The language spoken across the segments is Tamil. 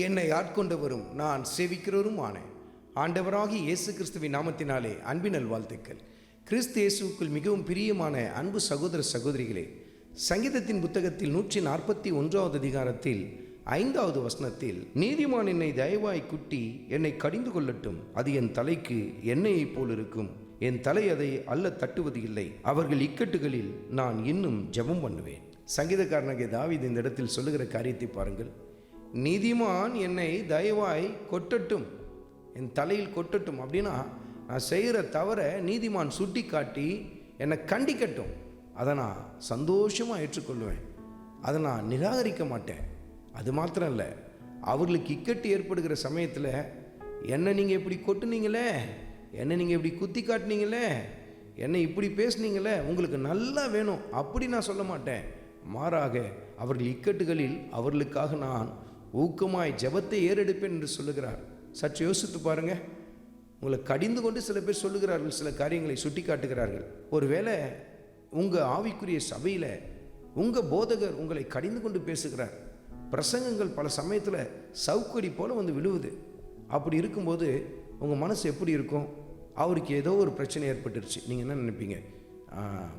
என்னை ஆட்கொண்டவரும் நான் சேவிக்கிறவருமான ஆண்டவராகிய இயேசு கிறிஸ்துவின் நாமத்தினாலே அன்பின் நல்வாழ்த்துக்கள். கிறிஸ்து இயேசுவுக்குள் மிகவும் பிரியமான அன்பு சகோதர சகோதரிகளே, சங்கீதத்தின் புத்தகத்தில் 141வது அதிகாரத்தில் 5வது வசனத்தில், நீதிமான் என்னை தயவாய் குட்டி என்னை கடிந்து கொள்ளட்டும், அது என் தலைக்கு எண்ணெயைப் போல் இருக்கும், என் தலை அதை அல்ல தட்டுவது இல்லை, அவர்கள் இக்கட்டுகளில் நான் இன்னும் ஜெபம் பண்ணுவேன். சங்கீதக்காரனாகிய தாவீது இந்த இடத்தில் சொல்லுகிற காரியத்தை பாருங்கள். நீதிமான் என்னை தயவாய் கொட்டட்டும், என் தலையில் கொட்டட்டும். அப்படின்னா நான் செய்கிற தவறை நீதிமான் சுட்டி காட்டி என்னை கண்டிக்கட்டும், அதை நான் சந்தோஷமாக ஏற்றுக்கொள்வேன், அதை நான் நிராகரிக்க மாட்டேன். அது மாத்திரம் இல்லை, அவர்களுக்கு இக்கட்டு ஏற்படுகிற சமயத்தில் என்னை நீங்கள் இப்படி கொட்டுனீங்களே, என்னை நீங்கள் இப்படி குத்தி காட்டினீங்களே, என்னை இப்படி பேசுனீங்களே, உங்களுக்கு நல்லா வேணும் அப்படி நான் சொல்ல மாட்டேன். மாறாக அவர்கள் இக்கட்டுகளில் அவர்களுக்காக நான் ஊக்கமாய் ஜெபத்தை ஏறெடுப்பேன் என்று சொல்லுகிறார். சற்று யோசித்து பாருங்க. உங்களை கடிந்து கொண்டு சில பேர் சொல்லுகிறார்கள், சில காரியங்களை சுட்டி காட்டுகிறார்கள். ஒருவேளை உங்கள் ஆவிக்குரிய சபையில் உங்கள் போதகர் உங்களை கடிந்து கொண்டு பேசுகிறார். பிரசங்கங்கள் பல சமயத்தில் சவுக்கடி போல வந்து விழுவுது. அப்படி இருக்கும்போது உங்கள் மனசு எப்படி இருக்கும்? அவருக்கு ஏதோ ஒரு பிரச்சனை ஏற்பட்டுருச்சு. நீங்கள் என்ன நினைப்பீங்க?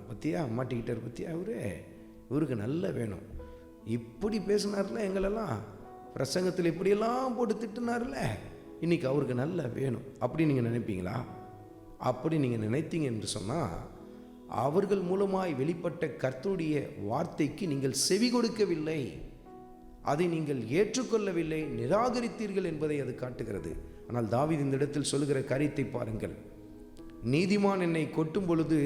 பற்றியா மாட்டிக்கிட்டார், பற்றியா இவருக்கு நல்ல வேணும், இப்படி பேசினார்ல, எங்களெல்லாம் பிரசங்கத்தில் இப்படியெல்லாம் போட்டு திட்டுனார்ல, இன்றைக்கி அவருக்கு நல்ல வேணும் அப்படி நீங்கள் நினைப்பீங்களா? அப்படி நீங்கள் நினைத்தீங்க என்று சொன்னால் அவர்கள் மூலமாய் வெளிப்பட்ட கர்த்தருடைய வார்த்தைக்கு நீங்கள் செவி கொடுக்கவில்லை, அதை நீங்கள் ஏற்றுக்கொள்ளவில்லை, நிராகரித்தீர்கள் என்பதை அது காட்டுகிறது. ஆனால் தாவீது இந்த இடத்தில் சொல்லுகிற காரியத்தை பாருங்கள். நீதிமான் என்னை கொட்டும் பொழுது,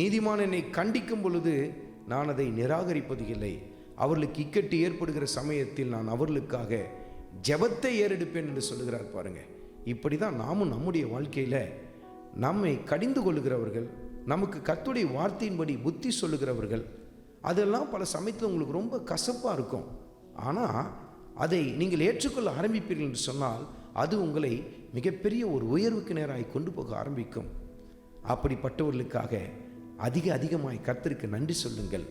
நீதிமான் என்னை கண்டிக்கும் பொழுது நான் அதை நிராகரிப்பது இல்லை. அவர்களுக்கு இக்கட்டு ஏற்படுகிற சமயத்தில் நான் அவர்களுக்காக ஜெபத்தை ஏறெடுப்பேன் என்று சொல்லுகிறார். பாருங்க, இப்படி தான் நாமும் நம்முடைய வாழ்க்கையில் நம்மை கடிந்து கொள்ளுகிறவர்கள், நமக்கு கர்த்தருடைய வார்த்தையின்படி புத்தி சொல்லுகிறவர்கள், அதெல்லாம் பல சமயத்தில் உங்களுக்கு ரொம்ப கசப்பாக இருக்கும். ஆனால் அதை நீங்கள் ஏற்றுக்கொள்ள ஆரம்பிப்பீர்கள் என்று சொன்னால் அது உங்களை மிகப்பெரிய ஒரு உயர்வுக்கு நேராக கொண்டு போக ஆரம்பிக்கும். அப்படிப்பட்டவர்களுக்காக அதிகமாய் கர்த்தருக்கு நன்றி சொல்லுங்கள்,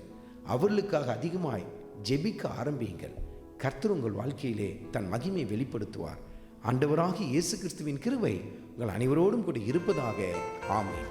அவர்களுக்காக அதிகமாய் ஜெபிக்க ஆரம்பியுங்கள். கர்த்தர் உங்கள் வாழ்க்கையிலே தன் மகிமையை வெளிப்படுத்துவார். ஆண்டவராகிய இயேசு கிறிஸ்துவின் கிருபை உங்கள் அனைவரோடும் கூட இருப்பதாக. ஆமென்.